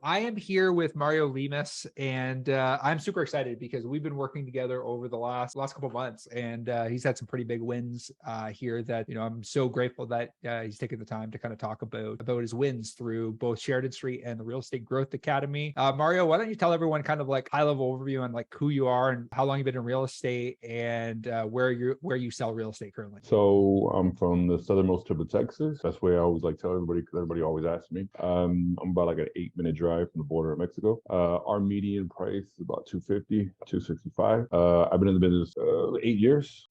I am here with Mario Lemus, and I'm super excited because we've been working together over the last couple of months, and he's had some pretty big wins here that, I'm so grateful that he's taken the time to kind of talk about his wins through both Sheridan Street and the Real Estate Growth Academy. Mario, why don't you tell everyone kind of like high level overview on like who you are and how long you've been in real estate and where you sell real estate currently? So I'm from the southernmost tip of Texas. That's where I always like tell everybody because everybody always asks me. I'm about like an 8-minute drive from the border of Mexico. Our median price is about 250, 265. I've been in the business 8 years.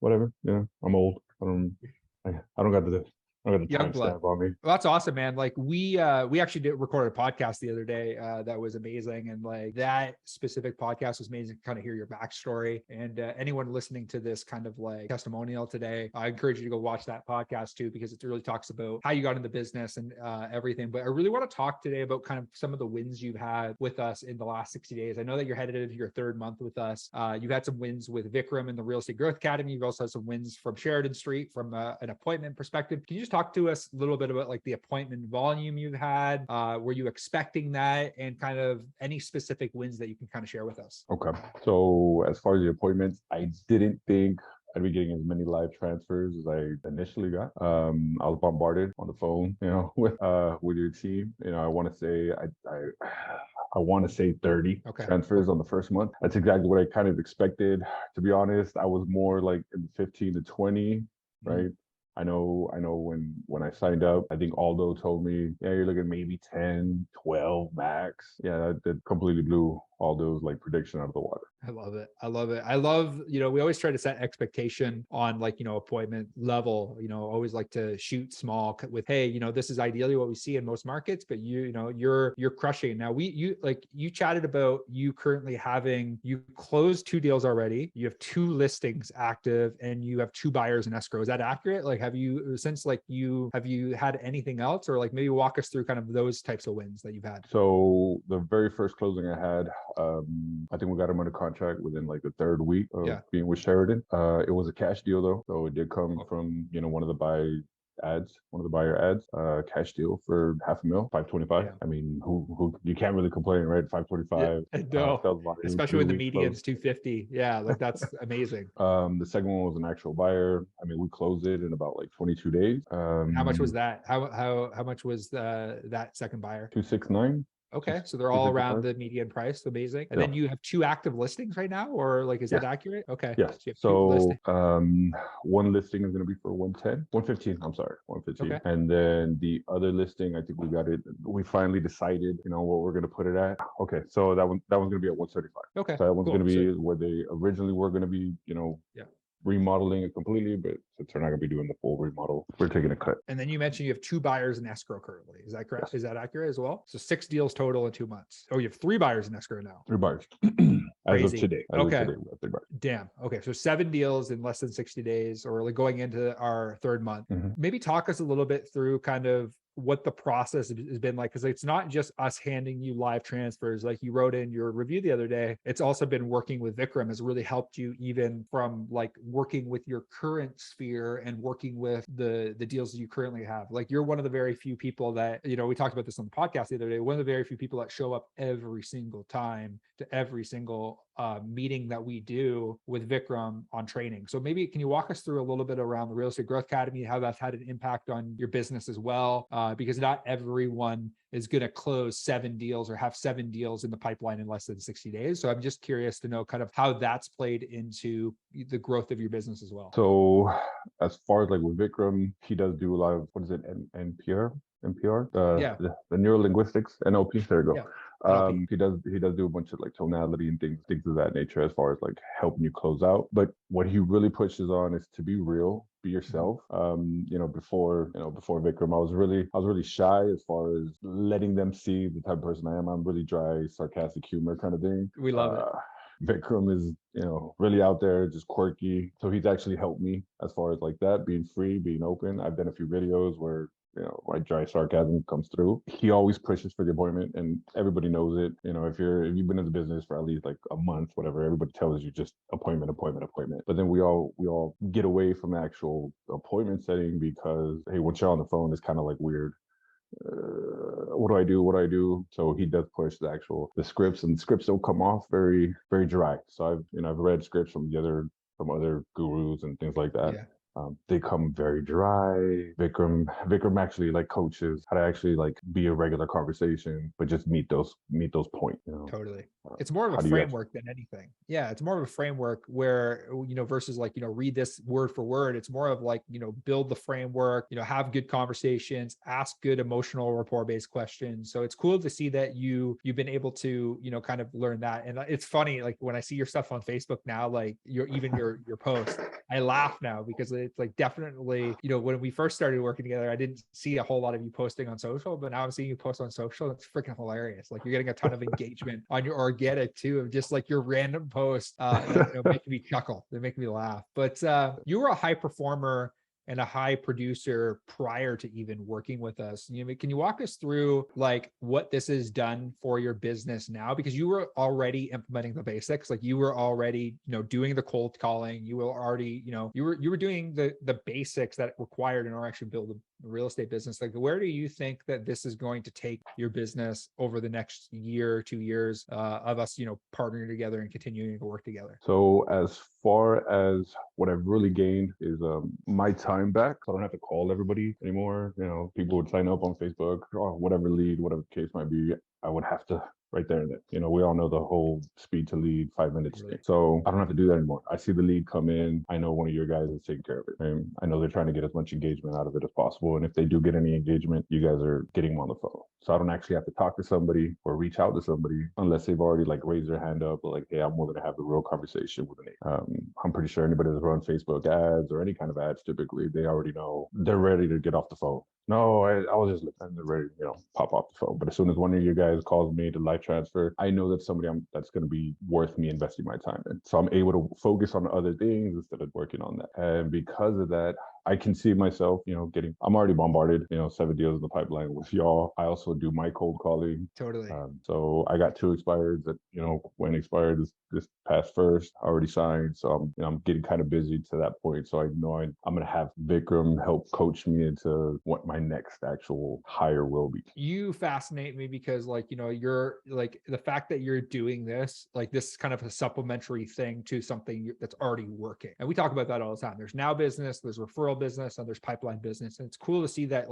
Whatever. Yeah, I'm old. I don't got the Young time blood. stamp on me. Well, that's awesome, man. Like we actually recorded a podcast the other day that was amazing, and like that specific podcast was amazing to kind of hear your backstory. And anyone listening to this kind of like testimonial today, I encourage you to go watch that podcast too, because it really talks about how you got into business and everything. But I really want to talk today about kind of some of the wins you've had with us in the last 60 days. I know that you're headed into your third month with us. You've had some wins with Vikram and the Real Estate Growth Academy. You've also had some wins from Sheridan Street from an appointment perspective. Can you just talk to us a little bit about like the appointment volume you've had? Were you expecting that, and kind of any specific wins that you can kind of share with us? Okay. So as far as the appointments, I didn't think I'd be getting as many live transfers as I initially got. I was bombarded on the phone, with your team. I want to say I want to say 30 transfers on the first month. That's exactly what I kind of expected. To be honest, I was more like in 15 to 20, right? I know when I signed up, I think Aldo told me, yeah, you're looking maybe 10, 12 max. Yeah, that completely blew Aldo's like prediction out of the water. I love it. I love, we always try to set expectation on like, appointment level, always like to shoot small with, hey, this is ideally what we see in most markets, but you're crushing. Now you chatted about you currently you closed 2 deals already. You have 2 listings active and you have 2 buyers in escrow. Is that accurate? Like, have you had anything else, or like maybe walk us through kind of those types of wins that you've had? So the very first closing I had, I think we got him under contract within like the 3rd week of being with Sheridan. It was a cash deal though, so it did come from one of the buyer ads, cash deal for $500,000, 525. I mean, who you can't really complain, right? 525. No, especially when the median's 250. Yeah, like that's amazing. The second one was an actual buyer. I mean, we closed it in about like 22 days. How much was that? How much was that second buyer? 269. Okay, so they're all around the median price. Amazing. And then you have 2 active listings right now, or like, is that accurate? Okay. Yes. So one listing is going to be for 115. I'm sorry, 115. Okay. And then the other listing, I think we finally decided, what we're going to put it at. Okay. So that one's going to be at 135. Okay. So that one's going to be where they originally were going to be, remodeling it completely, but since they're not going to be doing the full remodel, we're taking a cut. And then you mentioned you have 2 buyers in escrow currently. Is that correct? Yes. Is that accurate as well? So 6 deals total in 2 months. Oh, you have 3 buyers in escrow now. 3 buyers. As of today. Okay. Damn. Okay. So 7 deals in less than 60 days, or like going into our 3rd month. Maybe talk us a little bit through kind of what the process has been like, because it's not just us handing you live transfers like you wrote in your review the other day. It's also been working with Vikram has really helped you, even from like working with your current sphere and working with the deals that you currently have. Like, you're one of the very few people that, we talked about this on the podcast the other day, one of the very few people that show up every single time to every single meeting that we do with Vikram on training. So maybe can you walk us through a little bit around the Real Estate Growth Academy, how that's had an impact on your business as well? Because not everyone is going to close 7 deals or have 7 deals in the pipeline in less than 60 days. So I'm just curious to know kind of how that's played into the growth of your business as well. So as far as like with Vikram, he does do a lot of, what is it, NPR? The neurolinguistics, NLP. There you go. He does do a bunch of like tonality and things of that nature as far as like helping you close out. But what he really pushes on is to be real, be yourself. Before Vikram, I was really shy as far as letting them see the type of person I am. I'm really dry, sarcastic humor kind of thing. We love it. Vikram is, really out there, just quirky. So he's actually helped me as far as like that, being free, being open. I've done a few videos where my dry sarcasm comes through. He always pushes for the appointment, and everybody knows it. If you've been in the business for at least like a month, whatever, everybody tells you just appointment. But then we all get away from the actual appointment setting because, hey, once you're on the phone, it's kind of like weird. what do I do? What do I do? So he does push the scripts, and the scripts don't come off very, very dry. So I've read scripts from other gurus and things like that. Yeah, They come very dry. Vikram actually like coaches how to actually like be a regular conversation, but just meet those points. totally. It's more of a How do you actually? framework than anything. Yeah, it's more of a framework where, versus like, read this word for word. It's more of like, build the framework, have good conversations, ask good emotional rapport based questions. So it's cool to see that you've been able to, kind of learn that. And it's funny, like when I see your stuff on Facebook now, like your posts, I laugh now because it's like definitely, when we first started working together, I didn't see a whole lot of you posting on social, but now I'm seeing you post on social. It's freaking hilarious. Like you're getting a ton of engagement on your organic too, of just like your random posts that make me chuckle. They make me laugh. But you were a high performer and a high producer prior to even working with us. Can you walk us through like what this has done for your business now? Because you were already implementing the basics, like you were already, doing the cold calling. You were already, you were doing the basics that required in order to actually build a real estate business. Like where do you think that this is going to take your business over the next year, 2 years of us, partnering together and continuing to work together? So as far as what I've really gained is my time back. So I don't have to call everybody anymore. People would sign up on Facebook or whatever lead, whatever the case might be. I would have to right there and then. We all know the whole speed to lead 5 minutes thing. So I don't have to do that anymore. I see the lead come in. I know one of your guys is taking care of it. And I know they're trying to get as much engagement out of it as possible. And if they do get any engagement, you guys are getting them on the phone. So I don't actually have to talk to somebody or reach out to somebody unless they've already like raised their hand up or like, hey, I'm willing to have a real conversation with an agent. I'm pretty sure anybody that's run Facebook ads or any kind of ads, typically they already know they're ready to get off the phone. No, I was just looking ready, pop off the phone. But as soon as one of you guys calls me to live transfer, I know that's somebody that's going to be worth me investing my time in. So I'm able to focus on other things instead of working on that. And because of that, I can see myself, I'm already bombarded, 7 deals in the pipeline with y'all. I also do my cold calling. Totally. So I got 2 expireds that, when expired this past first, I already signed. So I'm getting kind of busy to that point. So I know I'm going to have Vikram help coach me into what my next actual hire will be. You fascinate me because you're like the fact that you're doing this, like this is kind of a supplementary thing to something that's already working. And we talk about that all the time. There's now business, there's referral business, and there's pipeline business. And it's cool to see that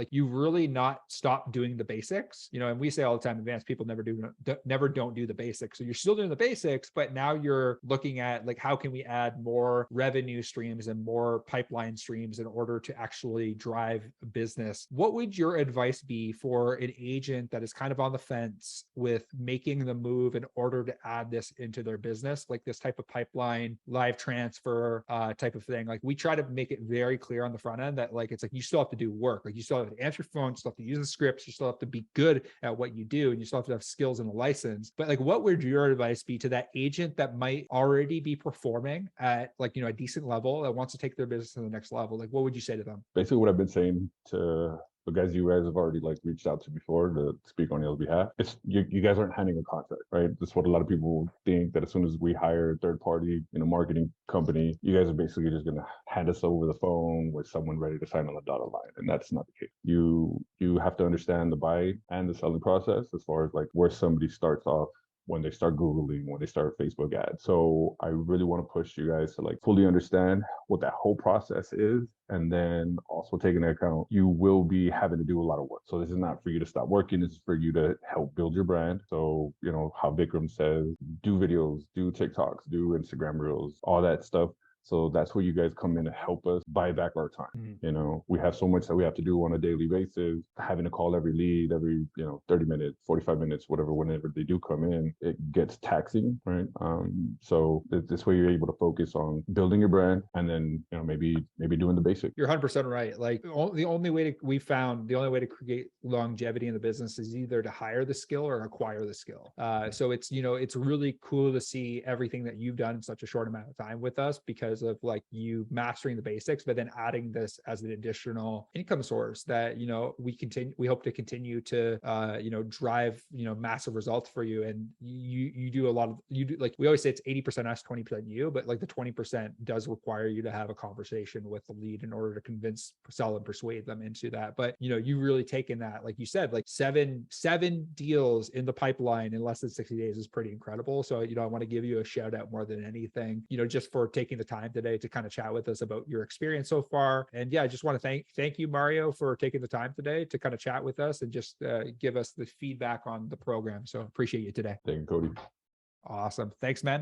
you've really not stopped doing the basics, and we say all the time, advanced people never don't do the basics. So you're still doing the basics, but now you're looking at like, how can we add more revenue streams and more pipeline streams in order to actually drive business? What would your advice be for an agent that is kind of on the fence with making the move in order to add this into their business, like this type of pipeline, live transfer type of thing? Like we try to make it very clear on the front end that like, it's like, you still have to do work. Like you still have to answer your phone, you still have to use the scripts, you still have to be good at what you do, and you still have to have skills and a license. But like, what would your advice be to that agent that might already be performing at like, a decent level that wants to take their business to the next level? Like, what would you say to them? Basically what I've been saying to the guys you guys have already like reached out to before to speak on your behalf. It's you guys aren't handing a contract, right? That's what a lot of people think, that as soon as we hire a third party marketing company, you guys are basically just gonna hand us over the phone with someone ready to sign on the dotted line. And that's not the case. You have to understand the buy and the selling process as far as like where somebody starts off when they start Googling, when they start Facebook ads. So I really want to push you guys to like fully understand what that whole process is. And then also take into account, you will be having to do a lot of work. So this is not for you to stop working. This is for you to help build your brand. So, how Vikram says, do videos, do TikToks, do Instagram reels, all that stuff. So that's where you guys come in to help us buy back our time. We have so much that we have to do on a daily basis, having to call every lead every, 30 minutes, 45 minutes, whenever they do come in, it gets taxing, right? So this way you're able to focus on building your brand and then, maybe doing the basics. You're 100% right. Like the only way to create longevity in the business is either to hire the skill or acquire the skill. So it's, it's really cool to see everything that you've done in such a short amount of time with us, because because of like you mastering the basics, but then adding this as an additional income source that, we hope to continue to, drive, massive results for you. And you do a lot of, like, we always say it's 80% us, 20% you, but like the 20% does require you to have a conversation with the lead in order to convince, sell, and persuade them into that. But, you really taken that, like you said, like seven deals in the pipeline in less than 60 days is pretty incredible. So, I want to give you a shout out more than anything, just for taking the time today to kind of chat with us about your experience so far. And yeah, I just want to thank you, Mario, for taking the time today to kind of chat with us and just give us the feedback on the program. So appreciate you today. Thank you, Cody. Awesome. Thanks, man.